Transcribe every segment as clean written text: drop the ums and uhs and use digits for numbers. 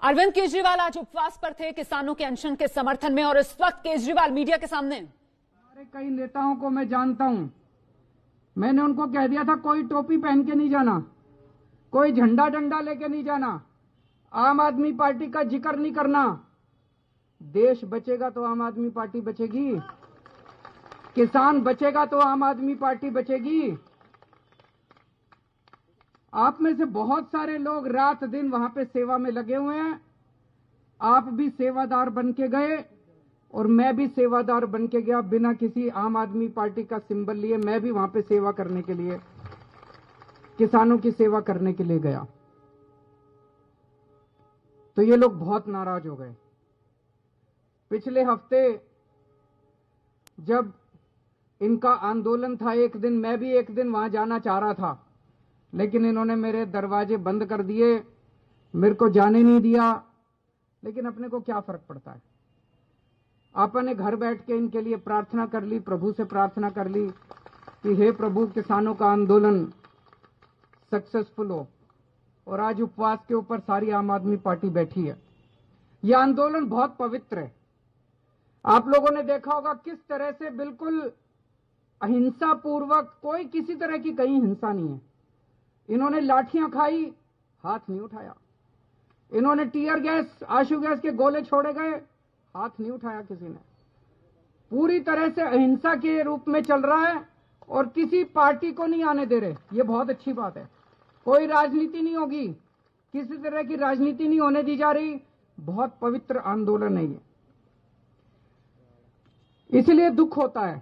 अरविंद केजरीवाल आज उपवास पर थे किसानों के अनशन के समर्थन में और इस वक्त केजरीवाल मीडिया के सामने। हमारे कई नेताओं को मैं जानता हूं, मैंने उनको कह दिया था कोई टोपी पहन के नहीं जाना, कोई झंडा डंडा लेके नहीं जाना, आम आदमी पार्टी का जिक्र नहीं करना। देश बचेगा तो आम आदमी पार्टी बचेगी, किसान बचेगा तो आम आदमी पार्टी बचेगी। आप में से बहुत सारे लोग रात दिन वहां पे सेवा में लगे हुए हैं। आप भी सेवादार बन के गए और मैं भी सेवादार बन के गया, बिना किसी आम आदमी पार्टी का सिंबल लिए मैं भी वहां पे सेवा करने के लिए, किसानों की सेवा करने के लिए गया। तो ये लोग बहुत नाराज हो गए। पिछले हफ्ते जब इनका आंदोलन था, एक दिन मैं भी एक दिन वहां जाना चाह रहा था, लेकिन इन्होंने मेरे दरवाजे बंद कर दिए, मेरे को जाने नहीं दिया। लेकिन अपने को क्या फर्क पड़ता है, आपने घर बैठ के इनके लिए प्रार्थना कर ली, प्रभु से प्रार्थना कर ली कि हे प्रभु किसानों का आंदोलन सक्सेसफुल हो। और आज उपवास के ऊपर सारी आम आदमी पार्टी बैठी है। यह आंदोलन बहुत पवित्र है। आप लोगों ने देखा होगा किस तरह से बिल्कुल अहिंसा पूर्वक, कोई किसी तरह की कहीं हिंसा नहीं है। इन्होंने लाठियां खाई, हाथ नहीं उठाया। इन्होंने टीयर गैस, आंसू गैस के गोले छोड़े गए, हाथ नहीं उठाया किसी ने। पूरी तरह से अहिंसा के रूप में चल रहा है और किसी पार्टी को नहीं आने दे रहे। ये बहुत अच्छी बात है। कोई राजनीति नहीं होगी, किसी तरह की राजनीति नहीं होने दी जा रही। बहुत पवित्र आंदोलन है ये। इसलिए दुख होता है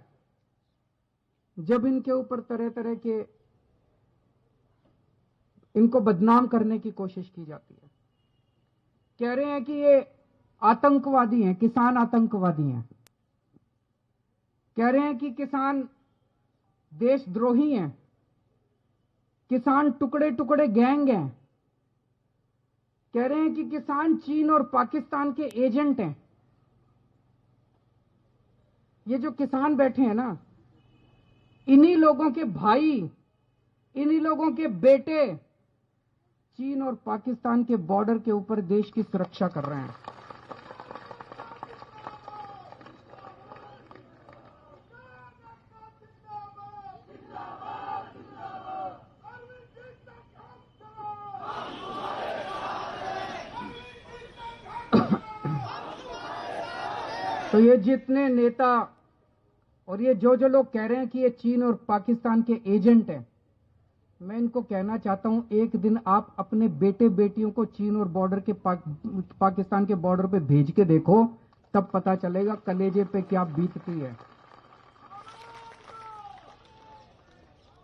जब इनके ऊपर तरह तरह के, इनको बदनाम करने की कोशिश की जाती है। कह रहे हैं कि ये आतंकवादी हैं, किसान आतंकवादी हैं। कह रहे हैं कि किसान देशद्रोही हैं, किसान टुकड़े टुकड़े गैंग हैं। कह रहे हैं कि किसान चीन और पाकिस्तान के एजेंट हैं। ये जो किसान बैठे हैं ना, इन्हीं लोगों के भाई, इन्हीं लोगों के बेटे चीन और पाकिस्तान के बॉर्डर के ऊपर देश की सुरक्षा कर रहे हैं। तो ये जितने नेता और ये जो लोग कह रहे हैं कि ये चीन और पाकिस्तान के एजेंट हैं, मैं इनको कहना चाहता हूं, एक दिन आप अपने बेटे बेटियों को चीन और बॉर्डर के पाकिस्तान के बॉर्डर पे भेज के देखो, तब पता चलेगा कलेजे पे क्या बीतती है।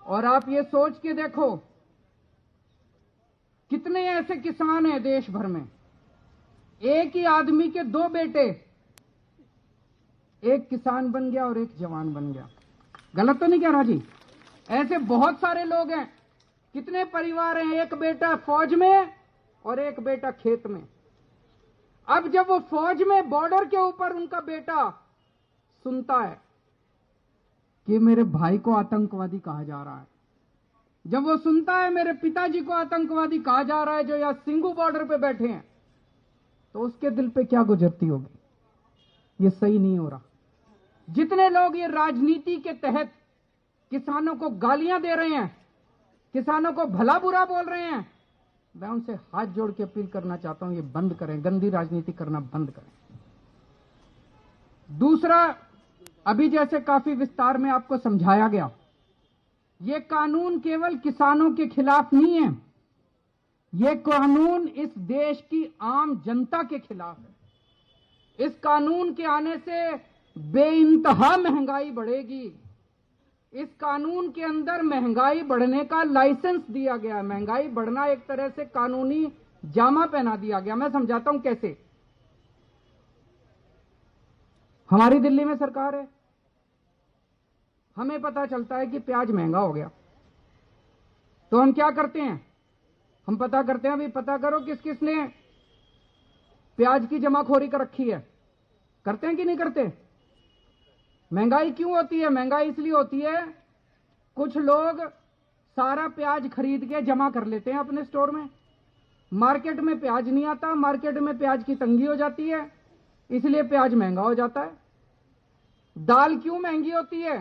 और आप ये सोच के देखो कितने ऐसे किसान हैं देश भर में, एक ही आदमी के दो बेटे, एक किसान बन गया और एक जवान बन गया। गलत तो नहीं कह रहा जी? ऐसे बहुत सारे लोग हैं। कितने परिवार हैं, एक बेटा फौज में और एक बेटा खेत में। अब जब वो फौज में बॉर्डर के ऊपर उनका बेटा सुनता है कि मेरे भाई को आतंकवादी कहा जा रहा है, जब वो सुनता है मेरे पिताजी को आतंकवादी कहा जा रहा है जो यहां सिंघू बॉर्डर पे बैठे हैं, तो उसके दिल पे क्या गुजरती होगी? ये सही नहीं हो रहा। जितने लोग ये राजनीति के तहत किसानों को गालियां दे रहे हैं, किसानों को भला बुरा बोल रहे हैं, मैं उनसे हाथ जोड़ के अपील करना चाहता हूं, ये बंद करें, गंदी राजनीति करना बंद करें। दूसरा, अभी जैसे काफी विस्तार में आपको समझाया गया, ये कानून केवल किसानों के खिलाफ नहीं है, ये कानून इस देश की आम जनता के खिलाफ है। इस कानून के आने से बेइंतहा महंगाई बढ़ेगी। इस कानून के अंदर महंगाई बढ़ने का लाइसेंस दिया गया। महंगाई बढ़ना एक तरह से कानूनी जामा पहना दिया गया। मैं समझाता हूं कैसे। हमारी दिल्ली में सरकार है, हमें पता चलता है कि प्याज महंगा हो गया, तो हम क्या करते हैं? हम पता करते हैं, अभी पता करो किस किस ने प्याज की जमाखोरी कर रखी है। करते हैं कि नहीं करते? महंगाई क्यों होती है? महंगाई इसलिए होती है, कुछ लोग सारा प्याज खरीद के जमा कर लेते हैं अपने स्टोर में, मार्केट में प्याज नहीं आता, मार्केट में प्याज की तंगी हो जाती है, इसलिए प्याज महंगा हो जाता है। दाल क्यों महंगी होती है?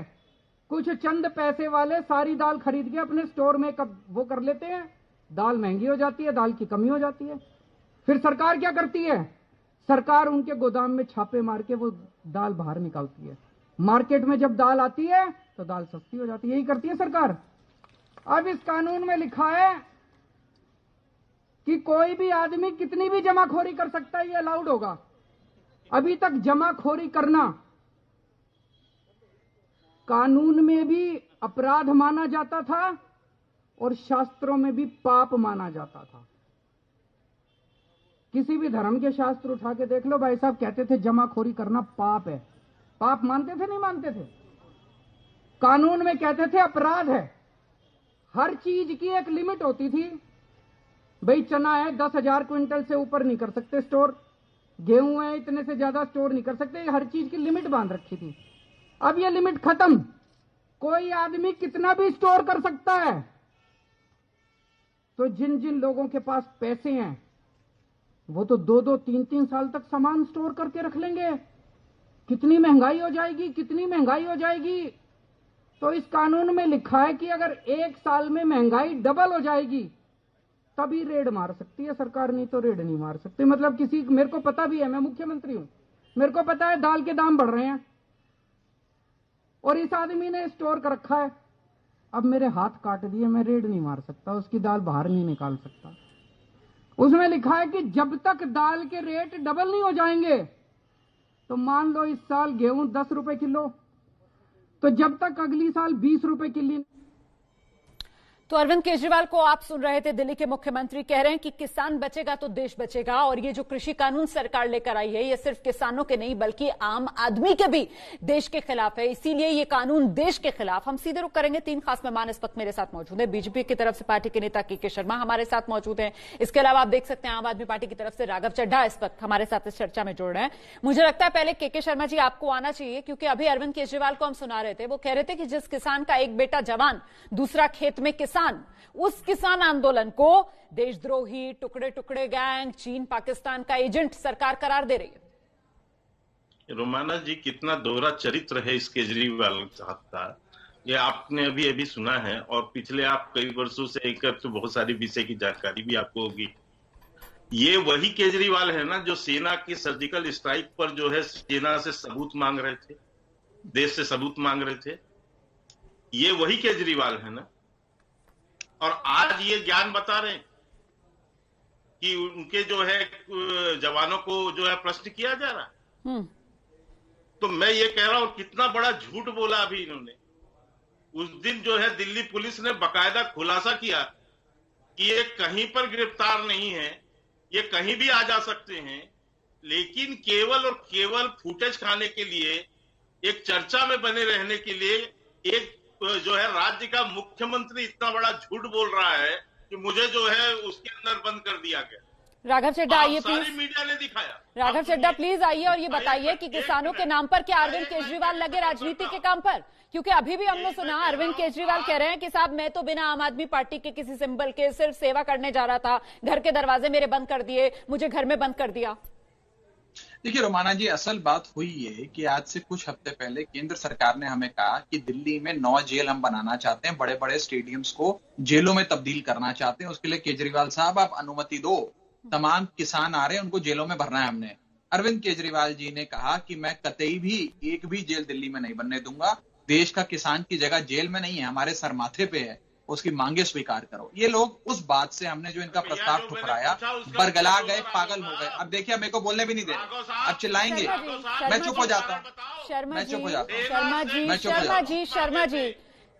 कुछ चंद पैसे वाले सारी दाल खरीद के अपने स्टोर में वो कर लेते हैं, दाल महंगी हो जाती है, दाल की कमी हो जाती है। फिर सरकार क्या करती है? सरकार उनके गोदाम में छापे मार के वो दाल बाहर निकालती है। मार्केट में जब दाल आती है तो दाल सस्ती हो जाती है, यही करती है सरकार। अब इस कानून में लिखा है कि कोई भी आदमी कितनी भी जमाखोरी कर सकता है, ये अलाउड होगा। अभी तक जमाखोरी करना कानून में भी अपराध माना जाता था और शास्त्रों में भी पाप माना जाता था। किसी भी धर्म के शास्त्र उठा के देख लो, भाई साहब कहते थे जमाखोरी करना पाप है। पाप मानते थे, नहीं मानते थे? कानून में कहते थे अपराध है। हर चीज की एक लिमिट होती थी। भाई चना है 10,000 क्विंटल से ऊपर नहीं कर सकते स्टोर, गेहूं है इतने से ज्यादा स्टोर नहीं कर सकते, हर चीज की लिमिट बांध रखी थी। अब ये लिमिट खत्म, कोई आदमी कितना भी स्टोर कर सकता है। तो जिन जिन लोगों के पास पैसे हैं वो तो 2-2, 3-3 साल तक सामान स्टोर करके रख लेंगे। कितनी महंगाई हो जाएगी, कितनी महंगाई हो जाएगी। तो इस कानून में लिखा है कि अगर 1 साल में महंगाई डबल हो जाएगी तभी रेड मार सकती है सरकार, नहीं तो रेड नहीं मार सकती। मतलब किसी, मेरे को पता भी है, मैं मुख्यमंत्री हूं, मेरे को पता है दाल के दाम बढ़ रहे हैं और इस आदमी ने स्टोर कर रखा है। अब मेरे हाथ काट दिए, मैं रेड नहीं मार सकता, उसकी दाल बाहर नहीं निकाल सकता। उसमें लिखा है कि जब तक दाल के रेट डबल नहीं हो जाएंगे, तो मान लो इस साल गेहूं 10 रुपए किलो, तो जब तक अगली साल 20 रुपए किलो। तो अरविंद केजरीवाल को आप सुन रहे थे, दिल्ली के मुख्यमंत्री कह रहे हैं कि किसान बचेगा तो देश बचेगा। और ये जो कृषि कानून सरकार लेकर आई है, ये सिर्फ किसानों के नहीं बल्कि आम आदमी के भी देश के खिलाफ है, इसीलिए ये कानून देश के खिलाफ। हम सीधे रुख करेंगे, 3 खास मेहमान इस वक्त मेरे साथ मौजूद है। बीजेपी की तरफ से पार्टी के नेता के शर्मा हमारे साथ मौजूद हैं। इसके अलावा आप देख सकते हैं आम आदमी पार्टी की तरफ से राघव चड्ढा इस वक्त हमारे साथ इस चर्चा में जुड़ रहे हैं। मुझे लगता है पहले के शर्मा जी आपको आना चाहिए, क्योंकि अभी अरविंद केजरीवाल को हम सुना रहे थे, वो कह रहे थे कि जिस किसान का एक बेटा जवान दूसरा खेत में किसान, उस किसान आंदोलन को देशद्रोही, टुकड़े टुकड़े गैंग, चीन पाकिस्तान का एजेंट सरकार करार दे रही है। रोमाना जी, कितना दोहरा चरित्र है इस केजरीवाल साहब का, ये आपने अभी अभी सुना है। और पिछले आप कई वर्षों से एक तो बहुत सारी विषय की जानकारी भी आपको होगी। ये वही केजरीवाल है ना जो सेना की सर्जिकल स्ट्राइक पर जो है सेना से सबूत मांग रहे थे, देश से सबूत मांग रहे थे। ये वही केजरीवाल है ना। और आज ये ज्ञान बता रहे हैं कि उनके जो है जवानों को जो है प्रश्न किया जा रहा है। तो मैं ये कह रहा हूं कितना बड़ा झूठ बोला अभी इन्होंने। उस दिन जो है दिल्ली पुलिस ने बकायदा खुलासा किया कि ये कहीं पर गिरफ्तार नहीं है, ये कहीं भी आ जा सकते हैं, लेकिन केवल और केवल फुटेज खाने के लिए, एक चर्चा में बने रहने के लिए एक जो है राज्य का मुख्यमंत्री इतना बड़ा झूठ बोल रहा है कि मुझे जो है उसके अंदर बंद कर दिया गया। राघव चड्ढा आइए प्लीज, सारी मीडिया ने दिखाया। राघव चड्ढा प्लीज आइए और ये बताइए कि किसानों के नाम पर क्या अरविंद केजरीवाल लगे राजनीति के काम पर? क्योंकि अभी भी हमने सुना अरविंद केजरीवाल कह रहे हैं कि साहब मैं तो बिना आम आदमी पार्टी के किसी सिंबल के सिर्फ सेवा करने जा रहा था, घर के दरवाजे मेरे बंद कर दिए, मुझे घर में बंद कर दिया। देखिए रोमाना जी, असल बात हुई है कि आज से कुछ हफ्ते पहले केंद्र सरकार ने हमें कहा कि दिल्ली में 9 जेल हम बनाना चाहते हैं, बड़े बड़े स्टेडियम्स को जेलों में तब्दील करना चाहते हैं। उसके लिए केजरीवाल साहब आप अनुमति दो, तमाम किसान आ रहे हैं उनको जेलों में भरना है हमने। अरविंद केजरीवाल जी ने कहा कि मैं कतई भी एक भी जेल दिल्ली में नहीं बनने दूंगा, देश का किसान की जगह जेल में नहीं है, हमारे सर माथे पे है, उसकी मांगे स्वीकार करो। ये लोग उस बात से हमने जो इनका प्रस्ताव ठुकराया बरगला गए, पागल हो गए। अब देखिए मेरे को बोलने भी नहीं दे रहे, अब चिल्लाएंगे, मैं चुप हो जाता हूँ, मैं चुप हो जाता हूँ। शर्मा जी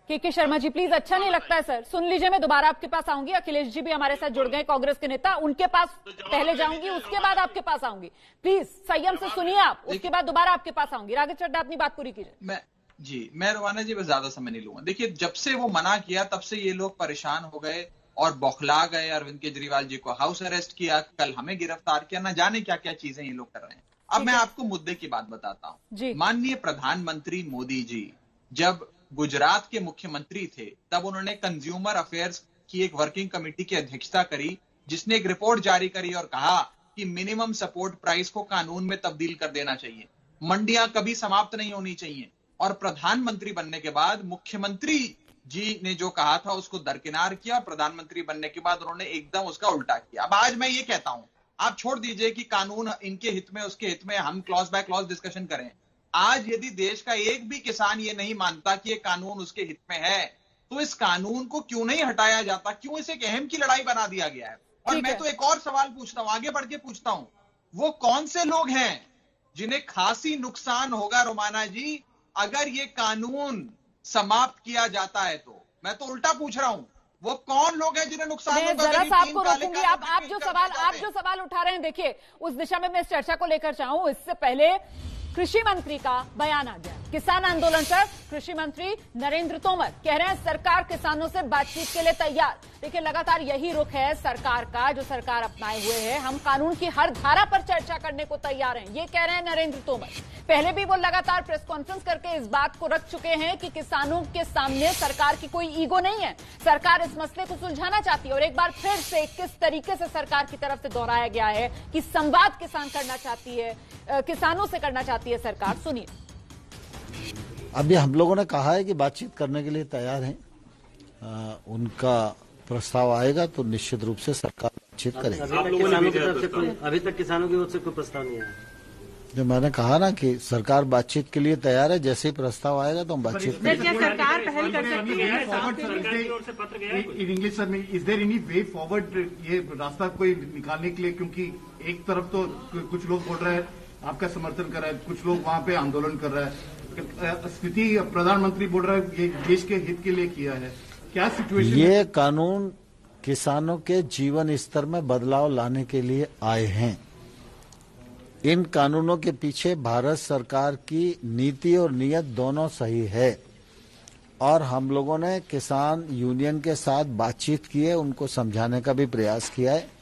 के शर्मा जी प्लीज, अच्छा नहीं लगता है सर। सुन लीजिए, मैं दोबारा आपके पास आऊंगी, अखिलेश जी भी हमारे साथ जुड़ गए, कांग्रेस के नेता, उनके पास पहले जाऊंगी, उसके बाद आपके पास आऊंगी। प्लीज संयम से सुनिए आप, उसके बाद दोबारा आपके पास आऊंगी। राघव चड्ढा अपनी बात पूरी कीजिए। मैं रोमाना जी बस ज्यादा समय नहीं लूंगा। देखिए जब से वो मना किया तब से ये लोग परेशान हो गए और बौखला गए। अरविंद केजरीवाल जी को हाउस अरेस्ट किया, कल हमें गिरफ्तार किया, ना जाने क्या क्या चीजें ये लोग कर रहे हैं। अब मैं आपको मुद्दे की बात बताता हूँ। माननीय प्रधानमंत्री मोदी जी जब गुजरात के मुख्यमंत्री थे तब उन्होंने कंज्यूमर अफेयर्स की एक वर्किंग कमेटी की अध्यक्षता करी जिसने एक रिपोर्ट जारी करी और कहा कि मिनिमम सपोर्ट प्राइस को कानून में तब्दील कर देना चाहिए, मंडियां कभी समाप्त नहीं होनी चाहिए। और प्रधानमंत्री बनने के बाद मुख्यमंत्री जी ने जो कहा था उसको दरकिनार किया, प्रधानमंत्री बनने के बाद उन्होंने एकदम उसका उल्टा किया। अब आज मैं ये कहता हूं, आप छोड़ दीजिए कि कानून इनके हित में उसके हित में, हम क्लॉज बाय क्लॉज डिस्कशन करें। आज यदि देश का एक भी किसान ये नहीं मानता कि ये कानून उसके हित में है, तो इस कानून को क्यों नहीं हटाया जाता, क्यों इसे एक अहम की लड़ाई बना दिया गया है? और मैं तो एक और सवाल पूछता हूं, आगे बढ़ के पूछता हूं, वो कौन से लोग हैं जिन्हें खासी नुकसान होगा रोमाना जी अगर ये कानून समाप्त किया जाता है? तो मैं तो उल्टा पूछ रहा हूं, वो कौन लोग हैं जिन्हें नुकसान होगा? जरा सा आपको रोकूंगी। आप जो सवाल उठा रहे हैं, देखिए उस दिशा में मैं इस चर्चा को लेकर चाहूं। इससे पहले कृषि मंत्री का बयान आ गया किसान आंदोलन पर। कृषि मंत्री नरेंद्र तोमर कह रहे हैं सरकार किसानों से बातचीत के लिए तैयार। देखिए लगातार यही रुख है सरकार का, जो सरकार अपनाए हुए है। हम कानून की हर धारा पर चर्चा करने को तैयार हैं, ये कह रहे हैं नरेंद्र तोमर। पहले भी वो लगातार प्रेस कॉन्फ्रेंस करके इस बात को रख चुके हैं कि किसानों के सामने सरकार की कोई ईगो नहीं है, सरकार इस मसले को सुलझाना चाहती है। और एक बार फिर से किस तरीके से सरकार की तरफ से दोहराया गया है कि संवाद किसान करना चाहती है, किसानों से करना चाहती है सरकार। सुनिए। अभी हम लोगों ने कहा है कि बातचीत करने के लिए तैयार हैं। उनका प्रस्ताव आएगा तो निश्चित रूप से सरकार बातचीत करेगी। अभी तक किसानों की ओर से कोई प्रस्ताव नहीं आया। जो मैंने कहा ना कि सरकार बातचीत के लिए तैयार है, जैसे ही प्रस्ताव आएगा तो हम बातचीत करेंगे। सरकार पहल कर सकती है इन इंग्लिश सर में, is there any way forward, ये रास्ता कोई निकालने के लिए? क्योंकि एक तरफ तो कुछ लोग बोल रहे हैं आपका समर्थन कर रहा है, कुछ लोग वहां पे आंदोलन कर रहा है, स्थिति प्रधानमंत्री बोल रहा है ये देश के हित के लिए किया है, क्या सिचुएशन? ये कानून किसानों के जीवन स्तर में बदलाव लाने के लिए आए हैं। इन कानूनों के पीछे भारत सरकार की नीति और नीयत दोनों सही है और हम लोगों ने किसान यूनियन के साथ बातचीत की है, उनको समझाने का भी प्रयास किया है।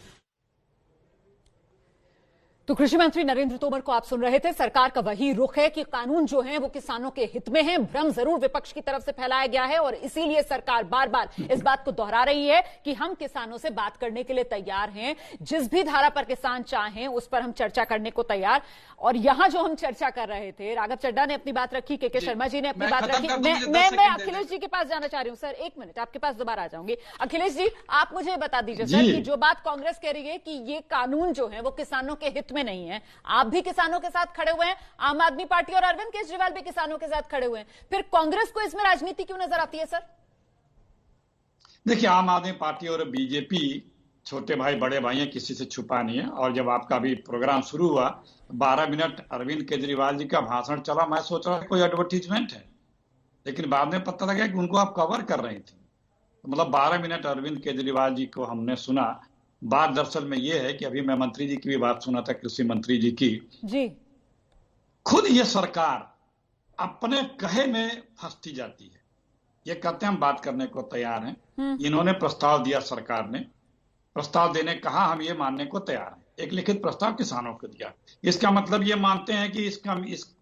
तो कृषि मंत्री नरेंद्र तोमर को आप सुन रहे थे। सरकार का वही रुख है कि कानून जो है वो किसानों के हित में है। भ्रम जरूर विपक्ष की तरफ से फैलाया गया है और इसीलिए सरकार बार बार इस बात को दोहरा रही है कि हम किसानों से बात करने के लिए तैयार हैं। जिस भी धारा पर किसान चाहें उस पर हम चर्चा करने को तैयार। और यहां जो हम चर्चा कर रहे थे, राघव चड्ढा ने अपनी बात रखी, के शर्मा जी ने अपनी बात रखी। मैं अखिलेश जी के पास जाना चाह रही हूं। सर एक मिनट, आपके पास दोबारा आ जाऊंगी। अखिलेश जी आप मुझे बता दीजिए सर कि जो बात कांग्रेस कह रही है कि ये कानून जो है वो किसानों के हित में नहीं है, आप भी किसानों के साथ खड़े हुए हैं, आम आदमी पार्टी और अरविंद केजरीवाल भी किसानों के साथ खड़े हुए हैं, फिर कांग्रेस को इसमें राजनीति क्यों नजर आती है? सर देखिए, आम आदमी पार्टी और बीजेपी छोटे भाई बड़े भाई हैं, किसी से छुपा नहीं है। और जब आपका भी प्रोग्राम शुरू हुआ 12 मिनट अरविंद केजरीवाल जी का भाषण चला, मैं सोच रहा था कोई एडवर्टीजमेंट है, लेकिन बाद में पता लगा कि उनको आप कवर कर रही थी। मतलब 12 मिनट अरविंद केजरीवाल जी को हमने सुना। बात दरअसल में ये है कि अभी मैं मंत्री जी की भी बात सुना था, कृषि मंत्री जी की जी। खुद ये सरकार अपने कहे में फंसती जाती है। ये कहते हैं हम बात करने को तैयार हैं, इन्होंने प्रस्ताव दिया, सरकार ने प्रस्ताव देने कहा, हम ये मानने को तैयार हैं। एक लिखित प्रस्ताव किसानों को दिया, इसका मतलब ये मानते हैं कि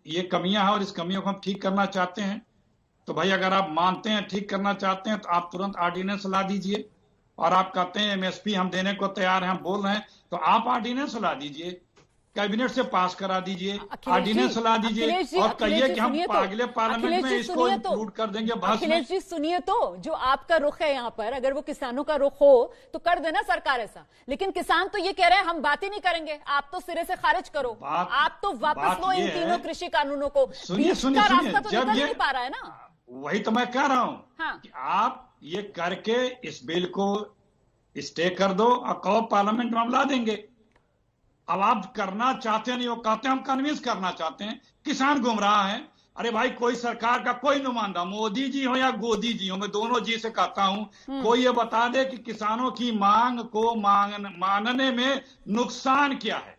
ये कमियां हैं और इस कमियों को हम ठीक करना चाहते हैं। तो भाई अगर आप मानते हैं ठीक करना चाहते हैं तो आप तुरंत ऑर्डिनेंस ला दीजिए। और आप कहते हैं एमएसपी हम देने को तैयार हैं, हम बोल रहे हैं, तो आप ऑर्डिनेंस ला दीजिए, कैबिनेट से पास करा दीजिए, ऑर्डिनेंस ला दीजिए और कहिए कि हम अगले पार्लियामेंट में इसको इंक्लूड कर देंगे। अखिलेश जी सुनिए, तो जो आपका रुख है यहाँ पर, अगर वो किसानों का रुख हो तो कर देना सरकार ऐसा, लेकिन किसान तो ये कह रहे हैं हम बात ही नहीं करेंगे, आप तो सिरे से खारिज करो, आप तो वापस लो इन तीनों कृषि कानूनों को। सुनिए सुनिए, रास्ता तो निकल नहीं पा रहा है ना। वही तो मैं कह रहा हूँ कि आप ये करके इस बिल को स्टे कर दो और कहो पार्लियामेंट में हम ला देंगे। अब आप करना चाहते नहीं हो, कहते हैं हम कन्विंस करना चाहते हैं। किसान गुमराह है। अरे भाई, कोई सरकार का कोई नुमाइंदा, मोदी जी हो या गोदी जी हो, मैं दोनों जी से कहता हूं, कोई ये बता दे कि किसानों की मांग को मानने में नुकसान क्या है,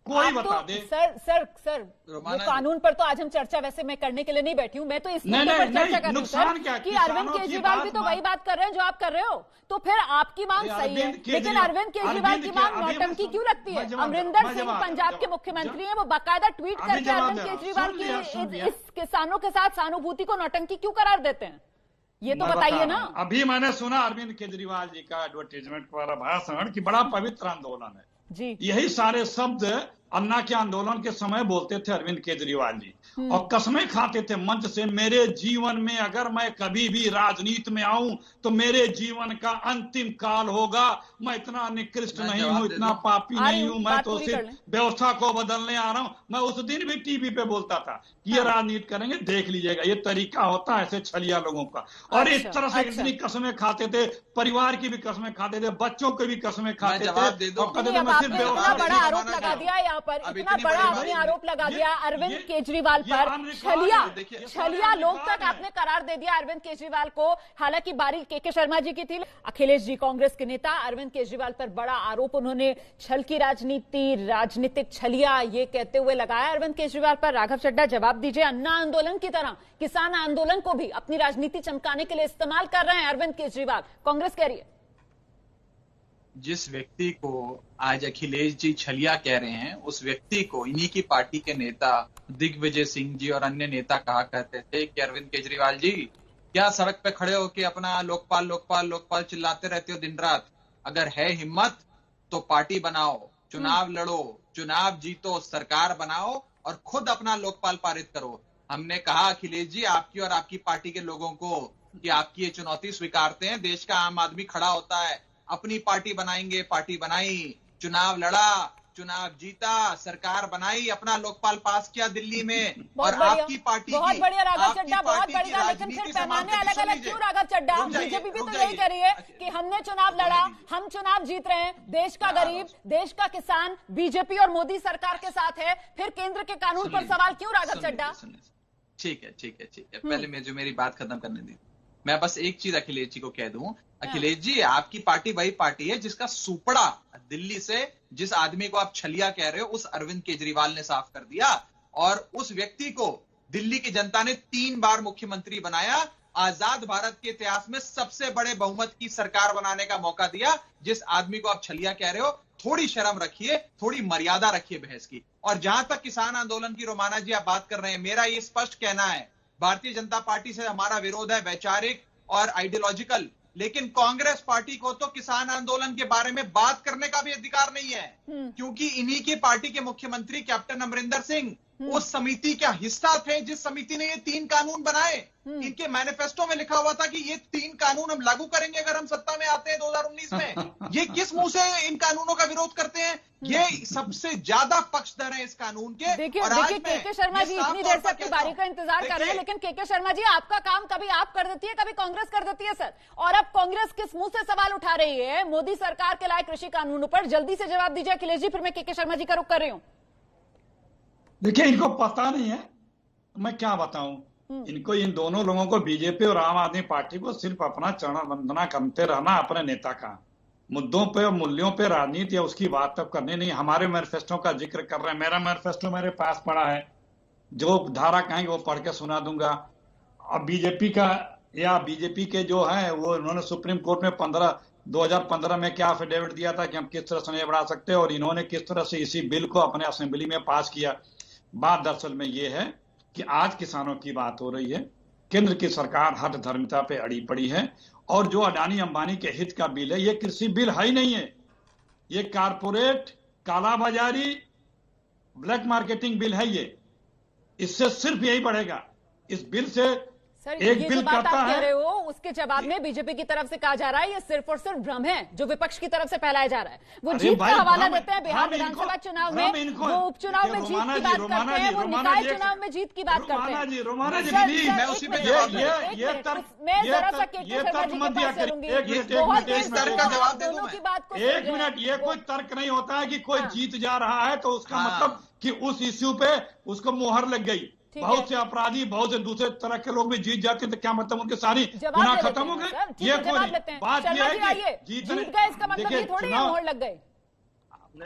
कोई बता दे। सर वो कानून पर तो आज हम चर्चा वैसे मैं करने के लिए नहीं बैठी हूँ, मैं तो इस मुद्दे पर चर्चा कर रही हूँ सर कि अरविंद केजरीवाल भी तो वही बात कर रहे हैं जो आप कर रहे हो, तो फिर आपकी मांग सही है, लेकिन अरविंद केजरीवाल की मांग नौटंकी क्यों लगती है? अमरिंदर सिंह पंजाब के मुख्यमंत्री हैं, वो बाकायदा ट्वीट करके अरविंद केजरीवाल की इस किसानों के साथ सहानुभूति को नौटंकी क्यों करार देते हैं? ये तो बताइए ना। अभी मैंने सुना अरविंद केजरीवाल जी का एडवर्टीजमेंट वाला भाषण कि बड़ा पवित्र आंदोलन है जी। यही सारे शब्द अन्ना के आंदोलन के समय बोलते थे अरविंद केजरीवाल जी, और कसमें खाते थे मंच से, मेरे जीवन में अगर मैं कभी भी राजनीति में आऊं तो मेरे जीवन का अंतिम काल होगा, मैं इतना निकृष्ट नहीं हूं, इतना पापी नहीं हूं, मैं तो सिर्फ व्यवस्था को बदलने आ रहा हूं। मैं उस दिन भी टीवी पे बोलता था ये राजनीति करेंगे, देख लीजिएगा, ये तरीका होता है ऐसे छलिया लोगों का। और इस तरह से इतनी कसमें खाते थे, परिवार की भी कसमें खाते थे, बच्चों की भी कसमें खाते थे, और कहते थे मैं सिर्फ इतना बड़ा आरोप लगा दिया यहाँ पर, इतना बड़ा आपने आरोप लगा दिया अरविंद केजरीवाल पर, छलिया लोग तक आपने करार दे दिया अरविंद केजरीवाल को। हालांकि बारी के शर्मा जी की थी। अखिलेश जी कांग्रेस के नेता, अरविंद केजरीवाल पर बड़ा आरोप, उन्होंने छल की राजनीति, राजनीतिक छलिया ये कहते हुए लगाया अरविंद केजरीवाल पर। राघव चड्ढा जवाब दीजिए। अन्ना आंदोलन की तरह किसान आंदोलन को भी अपनी राजनीति चमकाने के लिए इस्तेमाल कर रहे हैं अरविंद केजरीवाल, कांग्रेस कह रही है। जिस व्यक्ति को आज अखिलेश जी छलिया कह रहे हैं, उस व्यक्ति को इन्हीं की पार्टी के नेता दिग्विजय सिंह जी और अन्य नेता कहा करते थे कि अरविंद केजरीवाल जी क्या सड़क पे खड़े होकर अपना लोकपाल लोकपाल लोकपाल चिल्लाते रहते हो दिन रात? अगर है हिम्मत तो पार्टी बनाओ, चुनाव लड़ो, चुनाव जीतो, सरकार बनाओ और खुद अपना लोकपाल पारित करो। हमने कहा अखिलेश जी आपकी और आपकी पार्टी के लोगों को कि आपकी ये चुनौती स्वीकारते हैं, देश का आम आदमी खड़ा होता है, अपनी पार्टी बनाएंगे, पार्टी बनाई, चुनाव लड़ा, चुनाव जीता, सरकार बनाई, अपना लोकपाल पास किया दिल्ली में, और आपकी पार्टी बहुत बढ़िया राघव चड्ढा, बहुत बढ़िया। लेकिन फिर पैमाने अलग अलग क्यों राघव चड्ढा? बीजेपी भी तो यही कह रही है कि हमने चुनाव लड़ा, हम चुनाव जीत रहे हैं, देश का गरीब, देश का किसान बीजेपी और मोदी सरकार के साथ है, फिर केंद्र के कानून पर सवाल क्यों राघव चड्ढा? ठीक है, पहले मैं जो मेरी बात खत्म करने दी, मैं बस एक चीज अखिलेश जी को कह दूं, अखिलेश जी आपकी पार्टी वही पार्टी है जिसका सुपड़ा दिल्ली से जिस आदमी को आप छलिया कह रहे हो उस अरविंद केजरीवाल ने साफ कर दिया, और उस व्यक्ति को दिल्ली की जनता ने 3 बार मुख्यमंत्री बनाया, आजाद भारत के इतिहास में सबसे बड़े बहुमत की सरकार बनाने का मौका दिया। जिस आदमी को आप छलिया कह रहे हो, थोड़ी शर्म रखिए, थोड़ी मर्यादा रखिए बहस की। और जहां तक किसान आंदोलन की रोमाना जी आप बात कर रहे हैं, मेरा ये स्पष्ट कहना है, भारतीय जनता पार्टी से हमारा विरोध है वैचारिक और आइडियोलॉजिकल, लेकिन कांग्रेस पार्टी को तो किसान आंदोलन के बारे में बात करने का भी अधिकार नहीं है, क्योंकि इन्हीं की पार्टी के मुख्यमंत्री कैप्टन अमरिंदर सिंह उस समिति का हिस्सा थे जिस समिति ने ये 3 कानून बनाए। इनके मैनिफेस्टो में लिखा हुआ था कि ये 3 कानून हम लागू करेंगे अगर हम सत्ता में आते हैं 2019 में। ये किस मुंह से इन कानूनों का विरोध करते हैं? ये सबसे ज्यादा पक्षधर है इस कानून के। देखिए के शर्मा जी इतनी देर से अपनी बारी का इंतजार कर रहे हैं, लेकिन के शर्मा जी आपका काम कभी आप कर देती है, कभी कांग्रेस कर देती है सर, और अब कांग्रेस किस मुंह से सवाल उठा रही है मोदी सरकार के लाए कृषि कानूनों पर? जल्दी से जवाब दीजिए अखिलेश जी, फिर मैं के शर्मा जी का रुख कर रही हूँ। देखिए इनको पता नहीं है, मैं क्या बताऊं इनको, इन दोनों लोगों को, बीजेपी और आम आदमी पार्टी को सिर्फ अपना चरण वंदना करते रहना अपने नेता का, मुद्दों पे और मूल्यों पे राजनीति या उसकी बात तब करनी नहीं। हमारे मैनिफेस्टो का जिक्र कर रहे हैं, मेरा मैनिफेस्टो मेरे पास पड़ा है, जो धारा कहेंगे वो पढ़ के सुना दूंगा। अब बीजेपी का या बीजेपी के जो है वो उन्होंने सुप्रीम कोर्ट में 2015 में क्या एफिडेविट दिया था कि हम किस तरह से नहीं बढ़ा सकते, और इन्होंने किस तरह से इसी बिल को अपने असेंबली में पास किया। बात दरअसल में ये है कि आज किसानों की बात हो रही है, केंद्र की सरकार हठ धर्मिता पे अड़ी पड़ी है, और जो अडानी अंबानी के हित का बिल है ये कृषि बिल है ही नहीं है, ये कारपोरेट कालाबाजारी ब्लैक मार्केटिंग बिल है। ये इससे सिर्फ यही बढ़ेगा। इस बिल से सर, एक ये बिल जो बात करता आप कह है, रहे हो उसके जवाब में बीजेपी की तरफ से कहा जा रहा है ये सिर्फ और सिर्फ भ्रम है जो विपक्ष की तरफ से फैलाया जा रहा है। वो जीत का हवाला देते हैं बिहार विधानसभा चुनाव में, वो उपचुनाव में जीत की बात करते हैं, वो निकाय चुनाव में जीत की बात करते हैं। मैं जरा सा के शर्मा जी के पास चलूंगी, दोनों की बात को। एक मिनट, ये कोई तर्क नहीं होता है कि कोई जीत जा रहा है तो उसका मतलब कि उस इश्यू पे उसको मोहर लग गई। बहुत से अपराधी, बहुत से दूसरे तरह के लोग भी जीत जाते हैं तो क्या मतलब उनके सारी गुनाह खत्म हो गए? ये कोई बात ये है कि जीत गए इसका मतलब ये थोड़ी मोहर लग गए।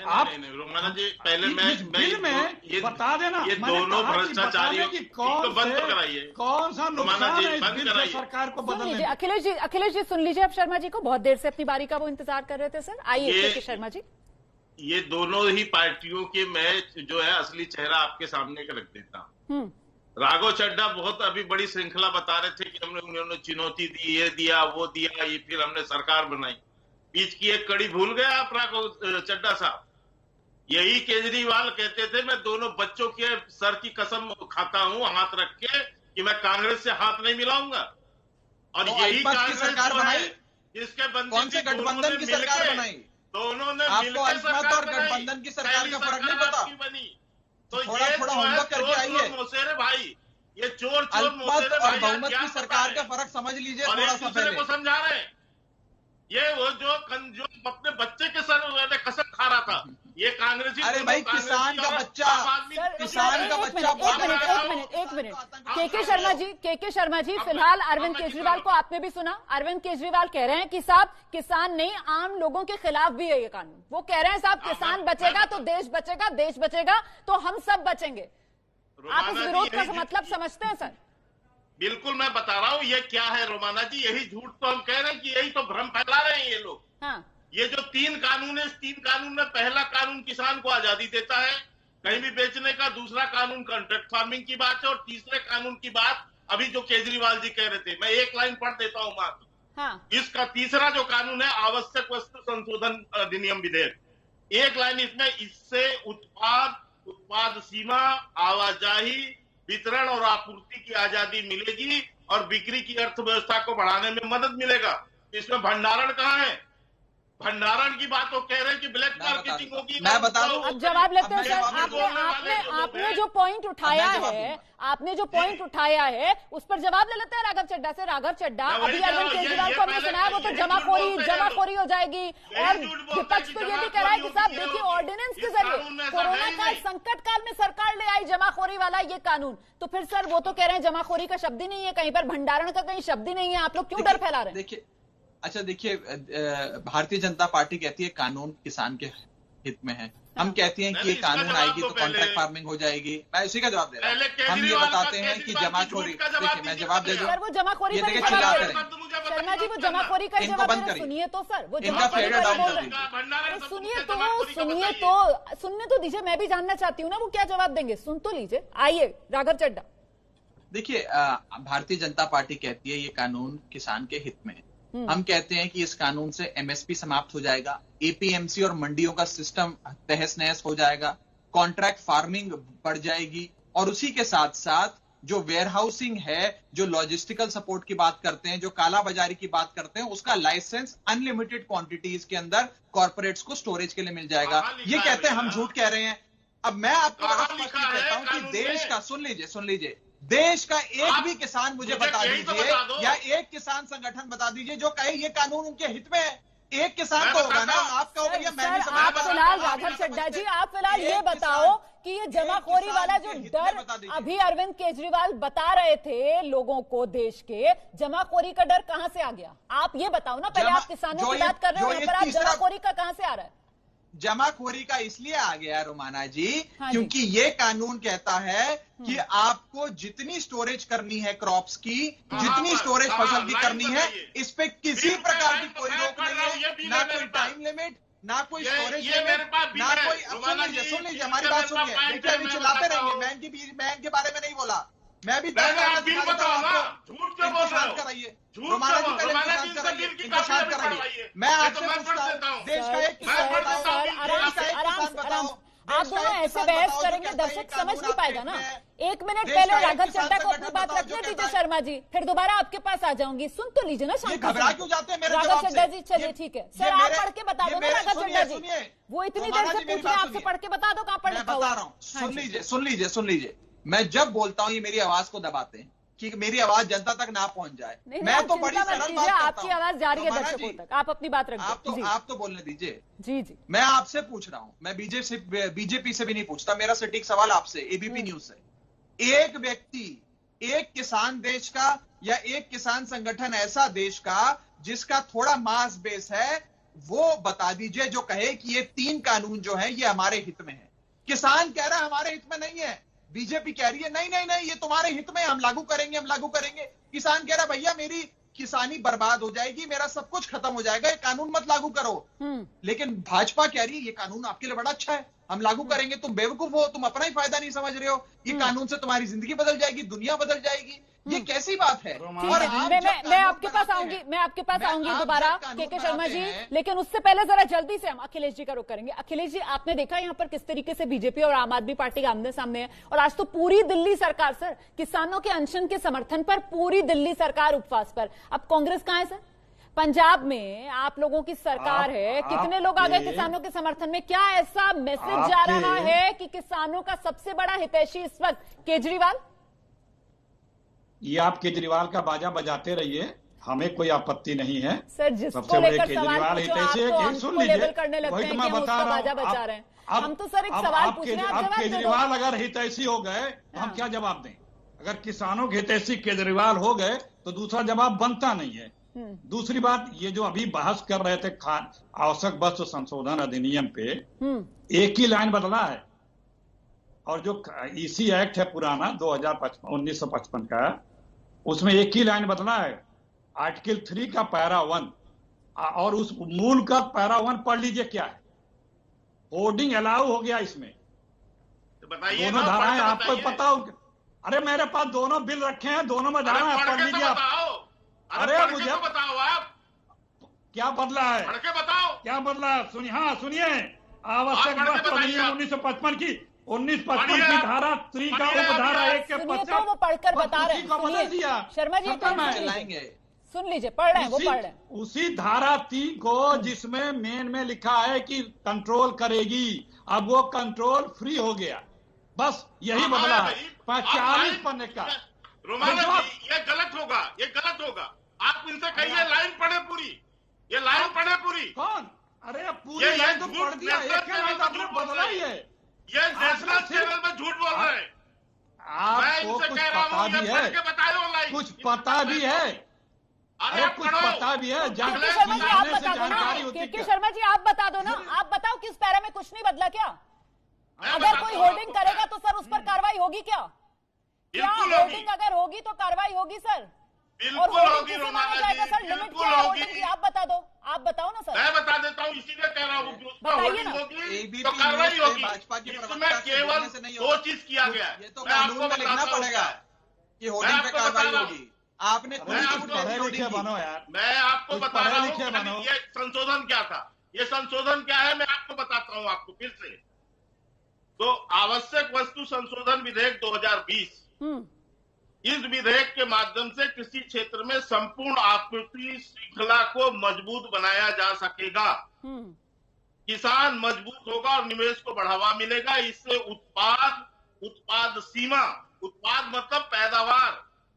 आप रोमाना जी पहले मैं बता देना, ये दोनों भ्रष्टाचारियों की बंद कराइए, कौन सा नुकसान है इस बिल से सरकार को बदलने। अखिलेश जी सुन लीजिए अब शर्मा जी को, बहुत देर से अपनी बारी का वो इंतजार कर रहे थे सर। आइए शर्मा जी। ये दोनों ही पार्टियों के मैं जो है असली चेहरा आपके सामने रख देता हूं। राघव चड्ढा बहुत अभी बड़ी श्रृंखला बता रहे थे कि उन्होंने चुनौती दी, ये दिया, वो दिया, ये फिर हमने सरकार बनाई। बीच की एक कड़ी भूल गए आप राघव चड्ढा साहब। यही केजरीवाल कहते थे मैं दोनों बच्चों के सर की कसम खाता हूं हाथ रख के कि मैं कांग्रेस से हाथ नहीं मिलाऊंगा। और तो यही कांग्रेस सरकार बनाई, जिसके बंदी कौन से गठबंधन की सरकार बनाई? दोनों ने आपको अल्पमत और गठबंधन की सरकार का फर्क नहीं पता? तो थोड़ा थोड़ा होमवर्क करके आइए। मोसेरे भाई, ये चोर अल्पमत और बहुमत की सरकार का फर्क समझ लीजिए थोड़ा सा पहले। को समझा रहे हैं ये वो जो अपने बच्चे के सर कसम खा रहा था, ये कांग्रेसी। अरे भाई किसान का बच्चा, किसान का बच्चा। एक मिनट के शर्मा जी फिलहाल अरविंद केजरीवाल को आपने भी सुना। अरविंद केजरीवाल कह रहे हैं कि साहब किसान नहीं आम लोगों के खिलाफ भी है ये कानून। वो कह रहे हैं साहब किसान बचेगा तो देश बचेगा, देश बचेगा तो हम सब बचेंगे। आप इस विरोध का मतलब समझते हैं सर? बिल्कुल, मैं बता रहा हूँ ये क्या है रोमाना जी। यही झूठ तो हम कह रहे हैं कि यही तो भ्रम फैला रहे हैं ये लोग। हाँ। ये जो 3 कानून है, इस 3 कानून में पहला कानून किसान को आजादी देता है कहीं भी बेचने का, दूसरा कानून कॉन्ट्रैक्ट फार्मिंग की बात है, और तीसरे कानून की बात अभी जो केजरीवाल जी कह रहे थे, मैं एक लाइन पढ़ देता हूँ मात्र। हाँ। इसका तीसरा जो कानून है आवश्यक वस्तु संशोधन अधिनियम विधेयक, एक लाइन इसमें, इससे उत्पाद सीमा, आवाजाही, वितरण और आपूर्ति की आजादी मिलेगी और बिक्री की अर्थव्यवस्था को बढ़ाने में मदद मिलेगा। इसमें भंडारण कहाँ है? भंडारण की बात वो कह रहे हैं कि ब्लैक मार्केटिंग होगी। मैं बता दूं, अब जवाब लेते हैं सर। आपने जो पॉइंट उठाया है उस पर जवाब ले लेते हैं राघव चड्ढा से। राघव चड्ढा, अभी अरविंद केजरीवाल को हमने सुनाया वो तो जमाखोरी हो जाएगी, और विपक्ष तो ये भी कह रहा है कि साहब देखिए ऑर्डिनेंस के जरिए कोरोना काल, संकट काल में सरकार ले आई जमाखोरी वाला ये कानून। तो फिर सर वो तो कह रहे हैं जमाखोरी का शब्द ही नहीं है कहीं पर, भंडारण का कहीं शब्द ही नहीं है। आप लोग क्यों डर फैला रहे हैं? देखिए भारतीय जनता पार्टी कहती है कानून किसान के हित में है। हम कहते हैं कि ये कानून आएगी तो कॉन्ट्रैक्ट फार्मिंग हो जाएगी। मैं इसी का जवाब दे रहा हूँ। हम ये बताते हैं कि जमाखोरी, देखिए मैं जवाब दे दूं, वो जमाखोरी ये देखिए चिल्ला करें शर्मा जी, वो जमाखोरी का इनको बंद करिए। सुनिए तो सर, वो इनका फेडर डाउन कर दीजिए। सुनने तो दीजिए, मैं भी जानना चाहती हूँ ना वो क्या जवाब देंगे। सुन तो लीजिए। आइए राघव चड्ढा। देखिए भारतीय जनता पार्टी कहती है ये कानून किसान के हित में है। हम कहते हैं कि इस कानून से एमएसपी समाप्त हो जाएगा, एपीएमसी और मंडियों का सिस्टम तहस नहस हो जाएगा, कॉन्ट्रैक्ट फार्मिंग बढ़ जाएगी, और उसी के साथ साथ जो वेयरहाउसिंग है, जो लॉजिस्टिकल सपोर्ट की बात करते हैं, जो काला बाजारी की बात करते हैं, उसका लाइसेंस अनलिमिटेड क्वांटिटीज के अंदर कॉर्पोरेट्स को स्टोरेज के लिए मिल जाएगा। ये कहते हैं, हम झूठ कह रहे हैं। अब मैं आपको कहता हूं कि देश का, सुन लीजिए, देश का एक भी किसान मुझे बता दीजिए या एक किसान संगठन बता दीजिए जो कहे ये कानून उनके हित में है। एक किसान तो होगा ना, आपका होगा या मैं भी। आप फिलहाल राघव चड्ढा जी, आप फिलहाल ये बताओ कि ये जमाखोरी वाला जो डर अभी अरविंद केजरीवाल बता रहे थे लोगों को, देश के जमाखोरी का डर कहां से आ गया? आप ये बताओ ना पहले। आप किसानों की बात कर रहे हो, यहाँ पर आप जमाखोरी का कहां से आ रहा है? जमाखोरी का इसलिए आ गया रोमाना जी, क्योंकि ये कानून कहता है कि आपको जितनी स्टोरेज करनी है क्रॉप्स की, जितनी स्टोरेज फसल की करनी है, इस पे किसी प्रकार की कोई रोक नहीं है, ना कोई टाइम लिमिट, ना कोई स्टोरेज लिमिट, ना कोई। सुन लीजिए हमारी बात सुनिए। देखिए अभी चिल्लाते रहेंगे, मैं इनके बारे में नहीं बोला। मैं भी शांत कराइए रोमाना जी, पहले इनको शांत कराइए। मैं आपसे पूछता हूँ, देश का एक किसान बताओ। आप दोनों ऐसे बहस करेंगे दर्शक समझ नहीं पाएगा ना। 1 मिनट पहले राघव चड्ढा को अपनी बात रखने दीजिए शर्मा जी, फिर दोबारा आपके पास आ जाऊंगी। सुन तो लीजिए ना शांति से। घबरा क्यों जाते हैं मेरे राघव चड्ढा जी? चलिए ठीक है सर, आप पढ़ के बता दो ना राघव चड्ढा जी। वो इतनी देर से पूछ रहे हैं आपसे, पढ़ के बता दो कहाँ पर लिखा हुआ है। सुन लीजिए। मैं जब बोलता हूँ ये मेरी आवाज को दबाते हैं कि मेरी आवाज जनता तक ना पहुंच जाए। मैं तो बड़ी सरल बात करता हूं। आपकी आवाज जा रही है दर्शकों तक, आप अपनी बात रखिए। आप तो बोलने दीजिए। जी। मैं आपसे पूछ रहा हूं, मैं बीजेपी से भी नहीं पूछता। मेरा सटीक सवाल आपसे एबीपी न्यूज से। एक व्यक्ति, एक किसान देश का या एक किसान संगठन ऐसा देश का जिसका थोड़ा मास बेस है, वो बता दीजिए जो कहे कि ये 3 कानून जो है ये हमारे हित में है। किसान कह रहा है हमारे हित में नहीं है, बीजेपी कह रही है नहीं ये तुम्हारे हित में, हम लागू करेंगे। किसान कह रहा भैया मेरी किसानी बर्बाद हो जाएगी, मेरा सब कुछ खत्म हो जाएगा, ये कानून मत लागू करो। लेकिन भाजपा कह रही है ये कानून आपके लिए बड़ा अच्छा है, हम लागू करेंगे, तुम बेवकूफ हो, तुम अपना ही फायदा नहीं समझ रहे हो, ये कानून से तुम्हारी जिंदगी बदल जाएगी, दुनिया बदल जाएगी, ये कैसी बात है? और मैं आपके पास आऊंगी दोबारा के शर्मा जी, लेकिन उससे पहले जरा जल्दी से हम अखिलेश जी का रुख करेंगे। अखिलेश जी, आपने देखा यहाँ पर किस तरीके से बीजेपी और आम आदमी पार्टी आमने सामने है, और आज तो पूरी दिल्ली सरकार सर किसानों के अनशन के समर्थन पर, पूरी दिल्ली सरकार उपवास पर। अब कांग्रेस कहां है सर? पंजाब में आप लोगों की सरकार है, कितने लोग आ गए किसानों के समर्थन में? क्या ऐसा मैसेज जा रहा है कि किसानों का सबसे बड़ा हितैषी इस वक्त केजरीवाल? ये आप केजरीवाल का बाजा बजाते रहिए, हमें कोई आपत्ति नहीं है सर। जिसको लेकर सवाल सुन लीजिए, वही तो मैं बता रहा हूँ। हम तो सर एक सवाल पूछ रहे हैं, अब केजरीवाल अगर हितैषी हो गए तो हम क्या जवाब दें? अगर किसानों के हितैषी केजरीवाल हो गए तो दूसरा जवाब बनता नहीं है। दूसरी बात, ये जो अभी बहस कर रहे थे आवश्यक वस्तु संशोधन अधिनियम पे, एक ही लाइन बदला है, और जो ईसी एक्ट है पुराना 1955 का, उसमें एक ही लाइन बदला है, आर्टिकल 3 का पैरा 1, और उस मूल का पैरा 1 पढ़ लीजिए क्या है। होर्डिंग अलाउ हो गया इसमें, दोनों धाराएं आपको पता हो। अरे मेरे पास दोनों बिल रखे हैं, दोनों में धारा पढ़ लीजिए आप। अरे मुझे बताओ आप क्या बदला है, बताओ क्या बदला है। सुनिए, हाँ सुनिए, आवश्यक वस्तु अधिनियम 1955 की 1955 की धारा 3 का उपधारा 1 के पश्चात वो पढ़कर बता रहे हैं शर्मा जी, सुन लीजिए, पढ़ रहे हैं, वो पढ़ रहे हैं। उसी धारा 3 को जिसमें मेन में लिखा है कि कंट्रोल करेगी, अब वो कंट्रोल फ्री हो गया, बस यही बदला है 40 पन्ने का। ये गलत होगा, ये गलत होगा। आप इनसे कहिए लाइन पढ़े पूरी, ये लाइन पढ़े पूरी। कौन? अरे पूरी लाइन तो पढ़ दिया, एक लाइन आपने बदला ही है। ये नेशनल चैनल में झूठ बोल रहे हैं। आपको कुछ पता भी है, कुछ पता भी है, अरे कुछ पता भी है, जानकारी होती है। शर्मा जी आप बता दो ना, आप बताओ किस पैरा में कुछ नहीं बदला क्या? अगर कोई होर्डिंग करेगा तो सर उस पर कार्रवाई होगी क्या? होर्डिंग अगर होगी तो कार्रवाई होगी सर, और होर्डिंग किसे माना जाएगा सर? लिमिट क्या है होर्डिंग की? आप बता दो, आप बताओ ना सर। मैं बता देता हूँ, इसीलिए कह रहा हूँ, बताइए ना। तो कार्रवाई होगी। इसमें केवल 2 चीज किया गया है, तो कानून में लिखना पड़ेगा कि होर्डिंग पे कार्रवाई होगी। आपने मैं आपको बता रहा हूँ ये संशोधन क्या था, ये संशोधन क्या है, मैं आपको बताता हूँ आपको फिर से। तो आवश्यक वस्तु संशोधन विधेयक 2020, इस विधेयक के माध्यम से कृषि क्षेत्र में संपूर्ण आपूर्ति श्रृंखला को मजबूत बनाया जा सकेगा। किसान मजबूत होगा और निवेश को बढ़ावा मिलेगा। इससे उत्पाद सीमा, उत्पाद मतलब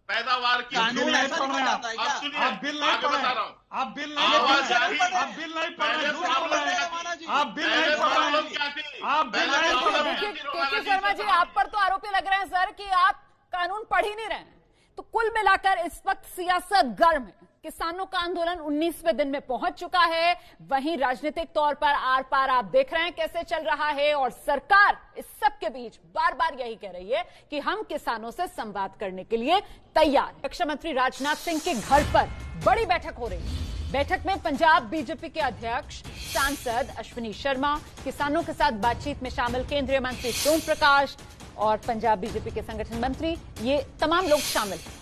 पैदावार की कानून ऐसा नहीं बताता है क्या? आप बिल नहीं पढ़ रहे हैं, आप बिल नहीं पढ़ रहे हैं, आप बिल नहीं पढ़ रहे हैं, आप बिल नहीं पढ़ रहे हैं। देखिए शर्मा जी, आप पर तो आरोप लग रहे हैं सर कि आप कानून पढ़ ही नहीं रहे हैं। तो कुल मिलाकर इस वक्त सियासत गर्म है, किसानों का आंदोलन 19वें दिन में पहुंच चुका है। वहीं राजनीतिक तौर पर आर पार आप देख रहे हैं कैसे चल रहा है, और सरकार इस सब के बीच बार बार यही कह रही है कि हम किसानों से संवाद करने के लिए तैयार हैं। रक्षा मंत्री राजनाथ सिंह के घर पर बड़ी बैठक हो रही है। बैठक में पंजाब बीजेपी के अध्यक्ष सांसद अश्विनी शर्मा, किसानों के साथ बातचीत में शामिल केंद्रीय मंत्री सोम प्रकाश और पंजाब बीजेपी के संगठन मंत्री, ये तमाम लोग शामिल हैं।